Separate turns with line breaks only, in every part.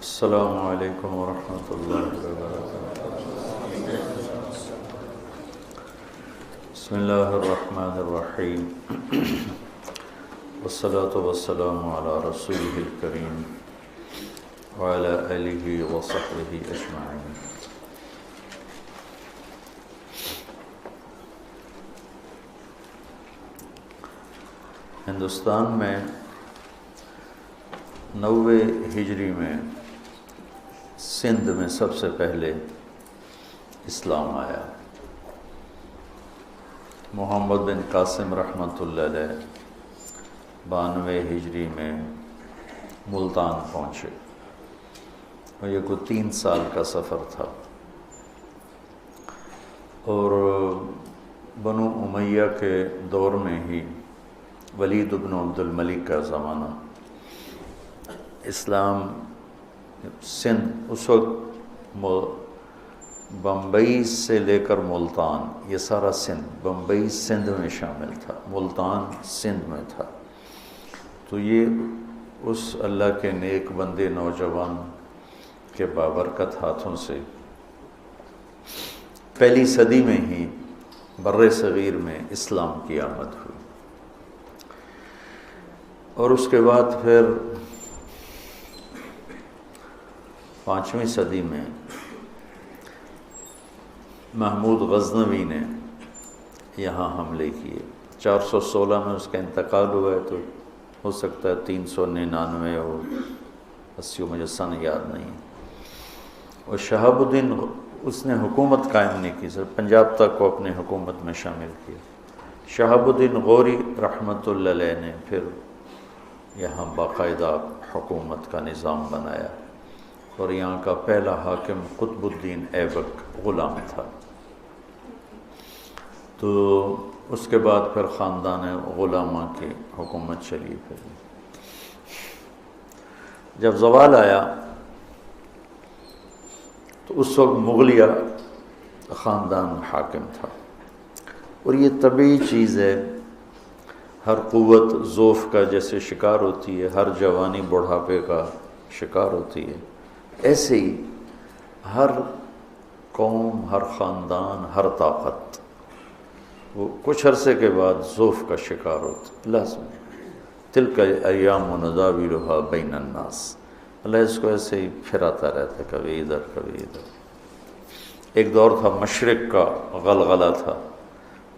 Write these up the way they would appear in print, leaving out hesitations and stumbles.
السلام علیکم ورحمۃ اللہ وبرکاتہ۔ بسم اللہ الرحمن الرحیم، والصلاة والسلام علی رسولہ الکریم وعلی آلہ وصحبہ اجمعین۔ ہندوستان میں 90 ہجری میں سندھ میں سب سے پہلے اسلام آیا۔ محمد بن قاسم رحمۃ اللہ علیہ 92 ہجری میں ملتان پہنچے اور یہ کوئی 3 سال کا سفر تھا، اور بنو امیہ کے دور میں ہی ولید بن عبد الملک کا زمانہ، اسلام سندھ اس وقت بمبئی سے لے کر ملتان، یہ سارا سندھ، بمبئی سندھ میں شامل تھا، ملتان سندھ میں تھا۔ تو یہ اس اللہ کے نیک بندے نوجوان کے بابرکت ہاتھوں سے پہلی صدی میں ہی بر صغیر میں اسلام کی آمد ہوئی، اور اس کے بعد پھر 5ویں صدی میں محمود غزنوی نے یہاں حملے کیے۔ 416 میں اس کا انتقال ہوا ہے، تو ہو سکتا ہے 399 اور 80، مجھے سن یاد نہیں۔ اور شہاب الدین اس نے حکومت قائم نہیں کی، صرف پنجاب تک کو اپنے حکومت میں شامل کیا۔ شہاب الدین غوری رحمۃ اللہ علیہ نے پھر یہاں باقاعدہ حکومت کا نظام بنایا، اور یہاں کا پہلا حاکم قطب الدین ایبک غلام تھا۔ تو اس کے بعد پھر خاندان غلامہ کی حکومت چلی پھر۔ جب زوال آیا تو اس وقت مغلیہ خاندان حاکم تھا، اور یہ طبیعی چیز ہے، ہر قوت ضعف کا جیسے شکار ہوتی ہے، ہر جوانی بڑھاپے کا شکار ہوتی ہے، ایسے ہی ہر قوم، ہر خاندان، ہر طاقت وہ کچھ عرصے کے بعد ضعف کا شکار ہوتا، لازم۔ تلک ایام نداولھا بین الناس، اللہ اس کو ایسے ہی پھراتا رہتا، کبھی ادھر کبھی ادھر۔ ایک دور تھا مشرق کا غلغلہ تھا،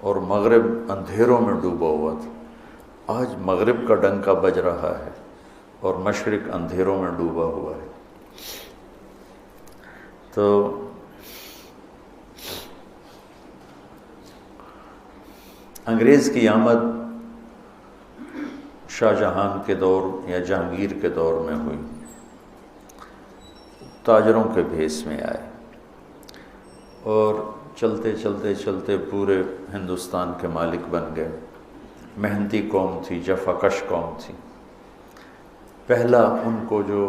اور مغرب اندھیروں میں ڈوبا ہوا تھا۔ آج مغرب کا ڈنکا بج رہا ہے اور مشرق اندھیروں میں ڈوبا ہوا ہے۔ تو انگریز کی آمد شاہ جہاں کے دور یا جہانگیر کے دور میں ہوئی، تاجروں کے بھیس میں آئے، اور چلتے چلتے چلتے پورے ہندوستان کے مالک بن گئے۔ محنتی قوم تھی، جفا کش قوم تھی۔ پہلا ان کو جو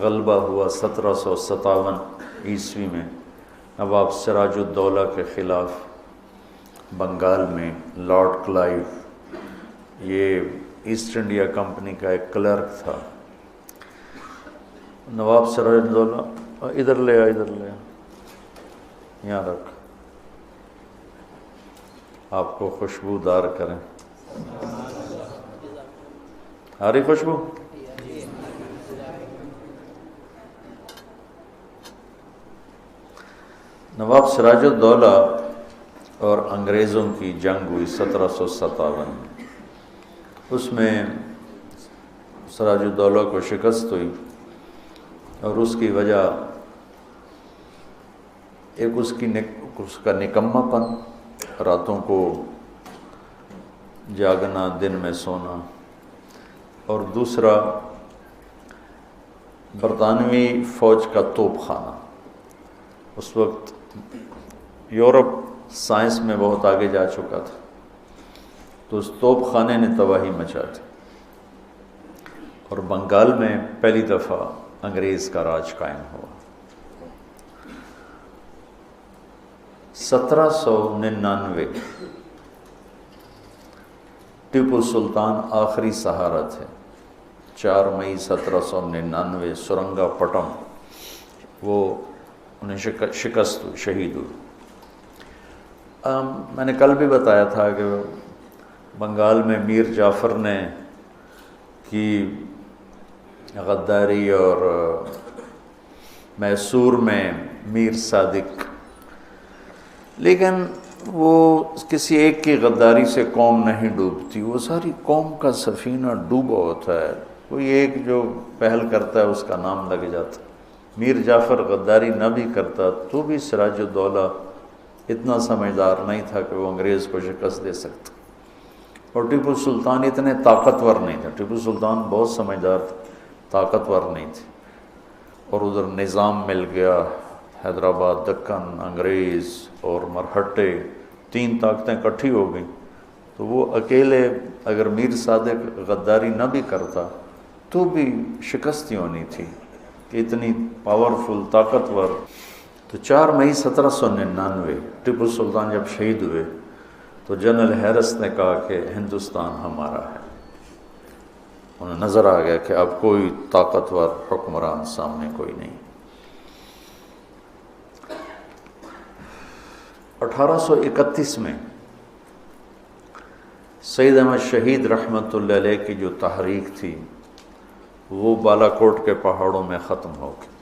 غلبہ ہوا 1757 عیسوی میں نواب سراج الدولہ کے خلاف بنگال میں، لارڈ کلائیو، یہ ایسٹ انڈیا کمپنی کا ایک کلرک تھا۔ نواب سراج الدولہ، ادھر لے آ، ادھر لے آ، یہاں رکھ، آپ کو خوشبودار کریں۔ آ رہی خوشبو؟ نواب سراج الدولہ اور انگریزوں کی جنگ ہوئی 1757 میں۔ اس میں سراج الدولہ کو شکست ہوئی، اور اس کی وجہ ایک اس کا نکما پن، راتوں کو جاگنا، دن میں سونا، اور دوسرا برطانوی فوج کا توپ خانہ۔ اس وقت یورپ سائنس میں بہت آگے جا چکا تھا، تو اس توپ خانے نے تباہی مچا دی، اور بنگال میں پہلی دفعہ انگریز کا راج قائم ہوا۔ 1799 ٹیپو سلطان آخری سہارا تھے. 4 مئی 1799 سرنگا پٹم وہ انہیں شکست ہوئی، شہید ہوئی. میں نے کل بھی بتایا تھا کہ بنگال میں میر جعفر نے کی غداری اور میسور میں میر صادق، لیکن وہ کسی ایک کی غداری سے قوم نہیں ڈوبتی، وہ ساری قوم کا سفینہ ڈوبا ہوتا ہے. کوئی ایک جو پہل کرتا ہے اس کا نام لگ جاتا. میر جعفر غداری نہ بھی کرتا تو بھی سراج الدولہ اتنا سمجھدار نہیں تھا کہ وہ انگریز کو شکست دے سکتا. اور ٹیپو سلطان اتنے طاقتور نہیں تھا. ٹیپو سلطان بہت سمجھدار تھا، طاقتور نہیں تھے. اور ادھر نظام مل گیا، حیدرآباد، دکن، انگریز اور مرہٹے، 3 طاقتیں اکٹھی ہو گئیں. تو وہ اکیلے اگر میر صادق غداری نہ بھی کرتا تو بھی شکست ہی ہونی تھی کہ اتنی پاورفل، طاقتور. تو 4 مئی 1799 ٹیپو سلطان جب شہید ہوئے تو جنرل ہیرس نے کہا کہ ہندوستان ہمارا ہے. انہیں نظر آ گیا کہ اب کوئی طاقتور حکمران سامنے کوئی نہیں. 1831 میں سید احمد شہید رحمۃ اللہ علیہ کی جو تحریک تھی وہ بالا کوٹ کے پہاڑوں میں ختم ہو گئی.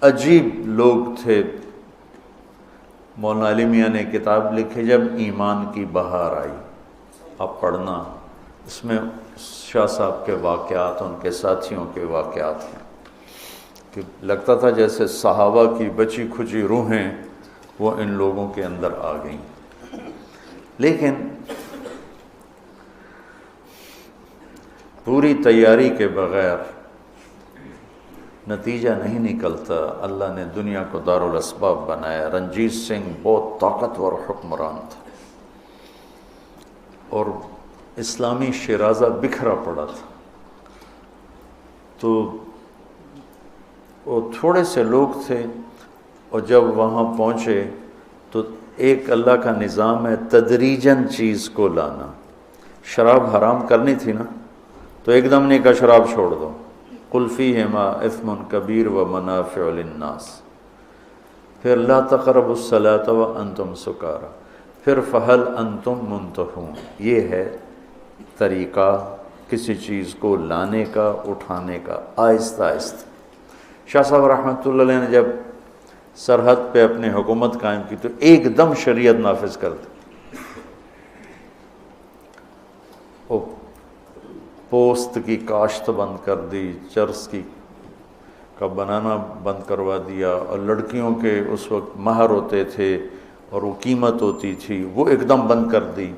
عجیب لوگ تھے. مولانا علی میاں نے کتاب لکھی جب ایمان کی بہار آئی، آپ پڑھنا، اس میں شاہ صاحب کے واقعات، ان کے ساتھیوں کے واقعات ہیں کہ لگتا تھا جیسے صحابہ کی بچی کھچی روحیں وہ ان لوگوں کے اندر آ گئیں. لیکن پوری تیاری کے بغیر نتیجہ نہیں نکلتا. اللہ نے دنیا کو دارالاسباب بنایا. رنجیت سنگھ بہت طاقتور حکمران تھا اور اسلامی شیرازہ بکھرا پڑا تھا. تو وہ تھوڑے سے لوگ تھے اور جب وہاں پہنچے تو ایک اللہ کا نظام ہے تدریجاً چیز کو لانا. شراب حرام کرنی تھی نا تو ایک دم نہیں کہا شراب چھوڑ دو. قل فیہما اثم کبیر و منافع للناس، پھر لا تقربوا الصلاۃ وانتم سکارى، پھر فہل انتم منتہون. یہ ہے طریقہ کسی چیز کو لانے کا، اٹھانے کا، آہستہ آہستہ. شاہ صاحب رحمۃ اللہ علیہ نے جب سرحد پہ اپنی حکومت قائم کی تو ایک دم شریعت نافذ کر دی. پوست کی کاشت بند کر دی، چرس کا بنانا بند کروا دیا، اور لڑکیوں کے اس وقت مہر ہوتے تھے اور وہ قیمت ہوتی تھی وہ ایک دم بند کر دی.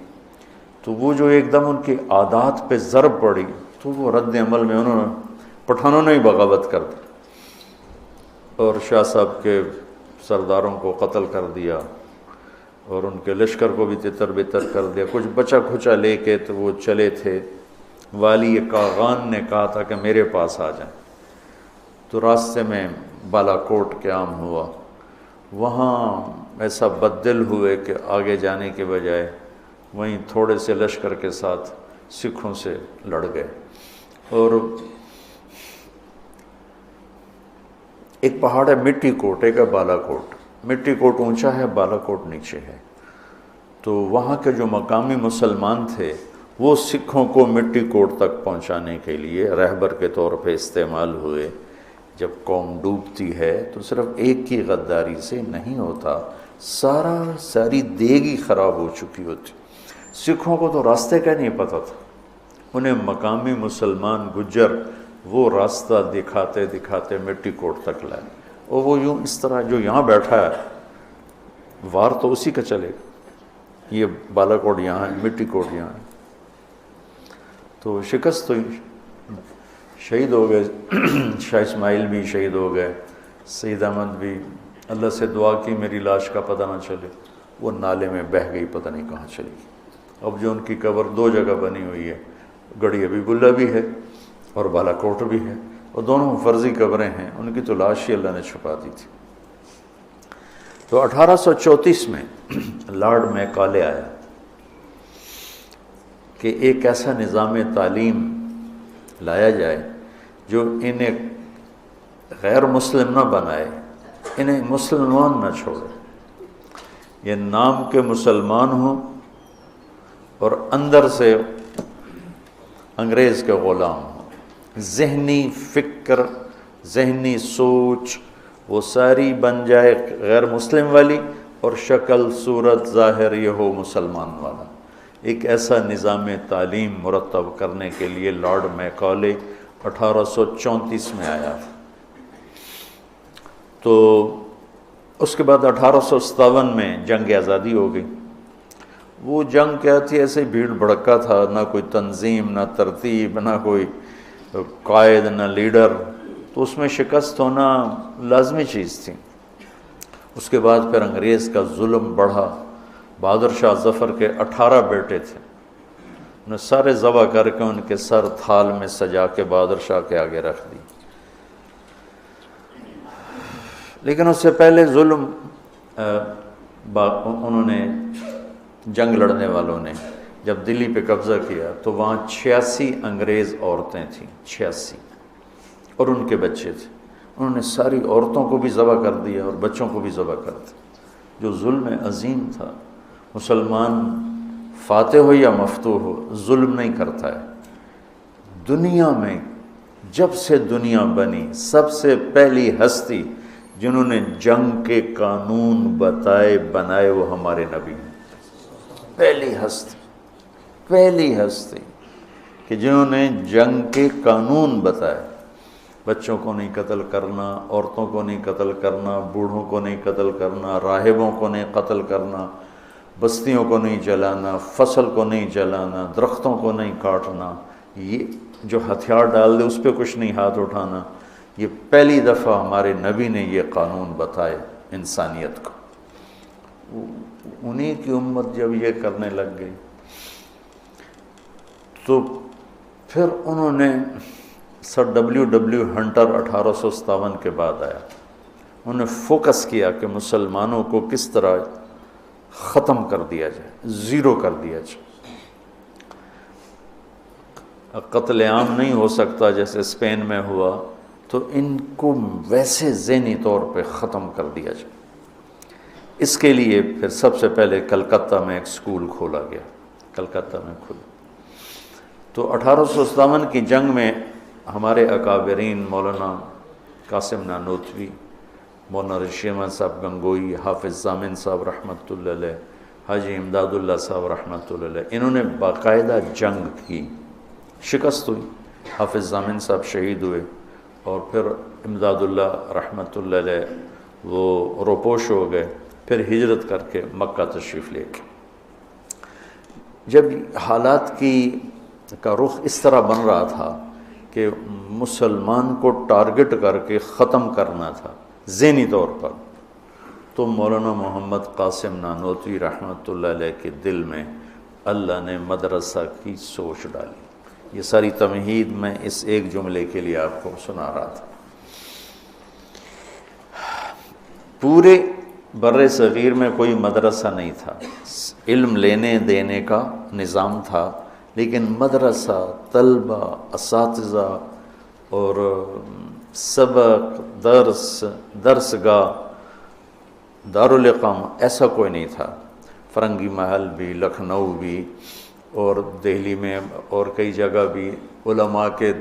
تو وہ جو ایک دم ان کی عادات پہ ضرب پڑی تو وہ رد عمل میں انہوں نے پٹھانوں نے ہی بغاوت کر دی اور شاہ صاحب کے سرداروں کو قتل کر دیا اور ان کے لشکر کو بھی تتر بتر کر دیا. کچھ بچا کھچا لے کے تو وہ چلے تھے. والی کاغان نے کہا تھا کہ میرے پاس آ جائیں. تو راستے میں بالا کوٹ قیام ہوا. وہاں ایسا بددل ہوئے کہ آگے جانے کے بجائے وہیں تھوڑے سے لشکر کے ساتھ سکھوں سے لڑ گئے. اور ایک پہاڑ ہے مٹی کوٹ، ایک ہے بالا کوٹ. مٹی کوٹ اونچا ہے، بالا کوٹ نیچے ہے. تو وہاں کے جو مقامی مسلمان تھے وہ سکھوں کو مٹی کوٹ تک پہنچانے کے لیے رہبر کے طور پہ استعمال ہوئے. جب قوم ڈوبتی ہے تو صرف ایک کی غداری سے نہیں ہوتا، ساری دیگ ہی خراب ہو چکی ہوتی. سکھوں کو تو راستے کا نہیں پتہ تھا. انہیں مقامی مسلمان گجر وہ راستہ دکھاتے دکھاتے مٹی کوٹ تک لائے. اور وہ یوں اس طرح جو یہاں بیٹھا ہے وار تو اسی کا چلے گا. یہ بالا کوٹ یہاں ہے، مٹی کوٹ یہاں ہے. تو شکست ہوئی، شہید ہو گئے. شاہ اسماعیل بھی شہید ہو گئے، سید احمد بھی. اللہ سے دعا کی میری لاش کا پتہ نہ چلے. وہ نالے میں بہہ گئی، پتہ نہیں کہاں چلی. اب جو ان کی قبر 2 جگہ بنی ہوئی ہے، گڑھی حبیب اللہ بھی ہے اور بالا کوٹ بھی ہے، اور دونوں فرضی قبریں ہیں. ان کی تو لاش ہی اللہ نے چھپا دی تھی. تو 1834 میں لارڈ میکالے آیا کہ ایک ایسا نظام تعلیم لایا جائے جو انہیں غیر مسلم نہ بنائے، انہیں مسلمان نہ چھوڑے، یہ نام کے مسلمان ہوں اور اندر سے انگریز کے غلام ہوں، ذہنی فکر، ذہنی سوچ وہ ساری بن جائے غیر مسلم والی، اور شکل صورت ظاہر یہ ہو مسلمان والا۔ ایک ایسا نظام تعلیم مرتب کرنے کے لیے لارڈ میکالے 1834 میں آیا۔ تو اس کے بعد 1857 میں جنگ آزادی ہو گئی۔ وہ جنگ کیا تھی، ایسے بھیڑ بھڑکا تھا، نہ کوئی تنظیم، نہ ترتیب، نہ کوئی قائد، نہ لیڈر، تو اس میں شکست ہونا لازمی چیز تھی۔ اس کے بعد پھر انگریز کا ظلم بڑھا۔ بہادر شاہ ظفر کے 18 بیٹے تھے، انہیں سارے ذبح کر کے ان کے سر تھال میں سجا کے بہادر شاہ کے آگے رکھ دی۔ لیکن اس سے پہلے ظلم انہوں نے، جنگ لڑنے والوں نے جب دلی پہ قبضہ کیا تو وہاں 86 انگریز عورتیں تھیں، 86، اور ان کے بچے تھے۔ انہوں نے ساری عورتوں کو بھی ذبح کر دیا اور بچوں کو بھی ذبح کر دیا۔ جو ظلم عظیم تھا، مسلمان فاتح ہو یا مفتوح ہو ظلم نہیں کرتا ہے۔ دنیا میں جب سے دنیا بنی سب سے پہلی ہستی جنہوں نے جنگ کے قانون بنائے وہ ہمارے نبی ہیں۔ پہلی ہستی کہ جنہوں نے جنگ کے قانون بتائے، بچوں کو نہیں قتل کرنا، عورتوں کو نہیں قتل کرنا، بوڑھوں کو نہیں قتل کرنا، راہبوں کو نہیں قتل کرنا، بستیوں کو نہیں جلانا، فصل کو نہیں جلانا، درختوں کو نہیں کاٹنا، یہ جو ہتھیار ڈال دے اس پہ کچھ نہیں ہاتھ اٹھانا۔ یہ پہلی دفعہ ہمارے نبی نے یہ قانون بتائے انسانیت کو۔ انہی کی امت جب یہ کرنے لگ گئی تو پھر انہوں نے سر ڈبلیو ہنٹر 1857 کے بعد آیا، انہوں نے فوکس کیا کہ مسلمانوں کو کس طرح ختم کر دیا جائے، زیرو کر دیا جائے۔ قتل عام نہیں ہو سکتا جیسے اسپین میں ہوا، تو ان کو ویسے ذہنی طور پہ ختم کر دیا جائے۔ اس کے لیے پھر سب سے پہلے کلکتہ میں ایک سکول کھولا گیا، کلکتہ میں کھولا۔ تو 1857 کی جنگ میں ہمارے اکابرین مولانا قاسم نانوتوی، مولانا رشید احمد صاحب گنگوئی، حافظ ضامن صاحب رحمۃ اللہ علیہ، حاجی امداد اللہ صاحب رحمۃ اللہ علیہ، انہوں نے باقاعدہ جنگ کی، شکست ہوئی، حافظ ضامن صاحب شہید ہوئے، اور پھر امداد اللہ رحمۃ اللہ علیہ وہ روپوش ہو گئے، پھر ہجرت کر کے مکہ تشریف لے کے۔ جب حالات کا رخ اس طرح بن رہا تھا کہ مسلمان کو ٹارگٹ کر کے ختم کرنا تھا ذہنی طور پر، تو مولانا محمد قاسم نانوتوی رحمۃ اللہ علیہ کے دل میں اللہ نے مدرسہ کی سوچ ڈالی۔ یہ ساری تمہید میں اس ایک جملے کے لیے آپ کو سنا رہا تھا۔ پورے بر صغیر میں کوئی مدرسہ نہیں تھا، علم لینے دینے کا نظام تھا، لیکن مدرسہ، طلبہ، اساتذہ اور سبق، درسگاہ، دارالاقامہ ایسا کوئی نہیں تھا۔ فرنگی محل بھی، لکھنؤ بھی، اور دہلی میں اور کئی جگہ بھی علماء کے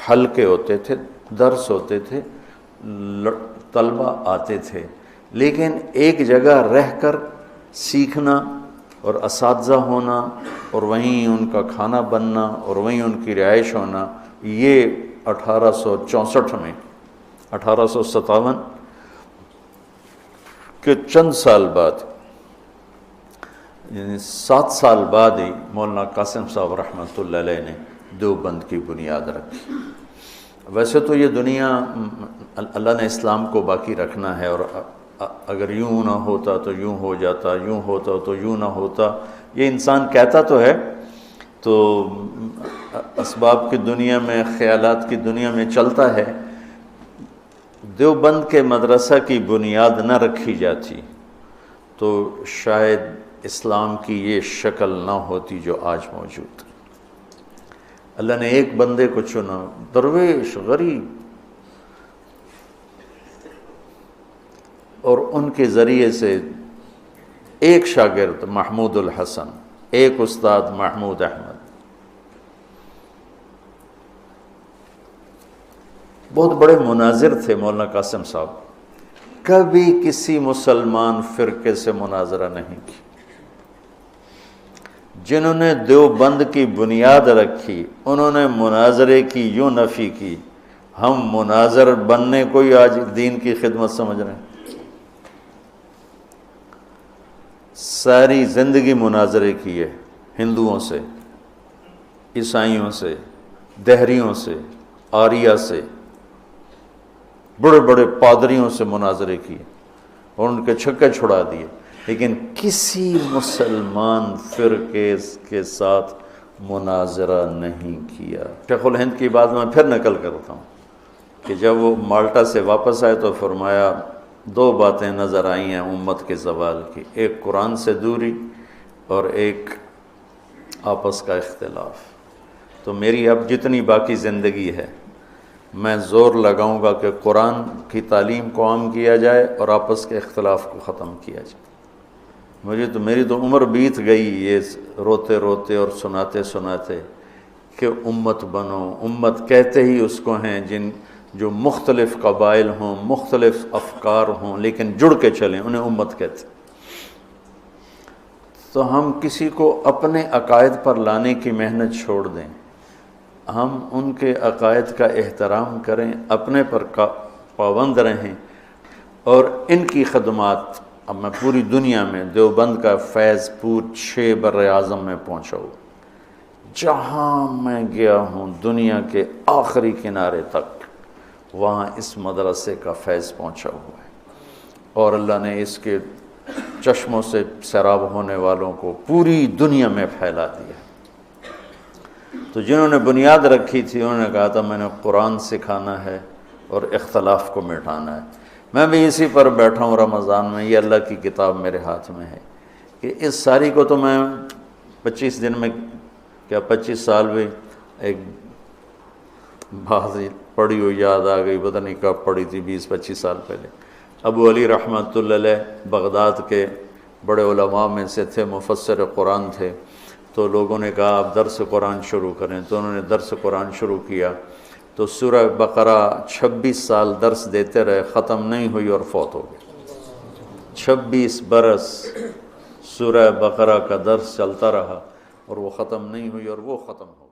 حلقے ہوتے تھے، درس ہوتے تھے، طلبہ آتے تھے، لیکن ایک جگہ رہ کر سیکھنا اور اساتذہ ہونا اور وہیں ان کا کھانا بننا اور وہیں ان کی رہائش ہونا، یہ 1864 میں 1857 کے چند سال بعد، یعنی 7 سال بعد ہی مولانا قاسم صاحب رحمۃ اللہ علیہ نے دیوبند کی بنیاد رکھی۔ ویسے تو یہ دنیا اللہ نے اسلام کو باقی رکھنا ہے، اور اگر یوں نہ ہوتا تو یوں ہو جاتا، یوں ہوتا تو یوں نہ ہوتا، یہ انسان کہتا تو ہے، تو اسباب کی دنیا میں، خیالات کی دنیا میں چلتا ہے۔ دیوبند کے مدرسہ کی بنیاد نہ رکھی جاتی تو شاید اسلام کی یہ شکل نہ ہوتی جو آج موجود ہے۔ اللہ نے ایک بندے کو چنا، درویش غریب، اور ان کے ذریعے سے ایک شاگرد محمود الحسن، ایک استاد محمود احمد، بہت بڑے مناظر تھے مولانا قاسم صاحب، کبھی کسی مسلمان فرقے سے مناظرہ نہیں کی۔ جنہوں نے دیوبند کی بنیاد رکھی انہوں نے مناظرے کی یوں نفی کی، ہم مناظر بننے کو ہی آج دین کی خدمت سمجھ رہے ہیں۔ ساری زندگی مناظرے کی ہے، ہندوؤں سے، عیسائیوں سے، دہریوں سے، آریہ سے، بڑے بڑے پادریوں سے مناظرے کیے اور ان کے چھکے چھڑا دیے، لیکن کسی مسلمان فرقے کے ساتھ مناظرہ نہیں کیا۔ شیخ الہند کی بات میں پھر نقل کرتا ہوں کہ جب وہ مالٹا سے واپس آئے تو فرمایا دو باتیں نظر آئی ہیں امت کے زوال کی، ایک قرآن سے دوری اور ایک آپس کا اختلاف۔ تو میری اب جتنی باقی زندگی ہے میں زور لگاؤں گا کہ قرآن کی تعلیم کو عام کیا جائے اور آپس کے اختلاف کو ختم کیا جائے۔ میری تو عمر بیت گئی یہ روتے روتے اور سناتے سناتے کہ امت بنو۔ امت کہتے ہی اس کو ہیں جو مختلف قبائل ہوں، مختلف افکار ہوں، لیکن جڑ کے چلیں، انہیں امت کہتے۔ تو ہم کسی کو اپنے عقائد پر لانے کی محنت چھوڑ دیں، ہم ان کے عقائد کا احترام کریں، اپنے پر پابند رہیں، اور ان کی خدمات اب میں پوری دنیا میں دیوبند کا فیض 6 بر اعظم میں پہنچا ہوں، جہاں میں گیا ہوں دنیا کے آخری کنارے تک، وہاں اس مدرسے کا فیض پہنچا ہوا ہے، اور اللہ نے اس کے چشموں سے سیراب ہونے والوں کو پوری دنیا میں پھیلا دیا۔ تو جنہوں نے بنیاد رکھی تھی انہوں نے کہا تھا میں نے قرآن سکھانا ہے اور اختلاف کو مٹانا ہے۔ میں بھی اسی پر بیٹھا ہوں رمضان میں، یہ اللہ کی کتاب میرے ہاتھ میں ہے کہ اس ساری کو تو میں 25 دن میں، کیا 25 سال بھی، ایک بات پڑھی ہوئی یاد آ گئی، پتہ نہیں کب پڑھی تھی، 20-25 سال پہلے۔ ابو علی رحمۃ اللہ علیہ بغداد کے بڑے علماء میں سے تھے، مفسر قرآن تھے، تو لوگوں نے کہا آپ درس قرآن شروع کریں، تو انہوں نے درس قرآن شروع کیا، تو سورہ بقرہ 26 سال درس دیتے رہے، ختم نہیں ہوئی اور فوت ہو گئے۔ 26 برس سورہ بقرہ کا درس چلتا رہا اور وہ ختم نہیں ہوئی اور وہ ختم ہو گئی۔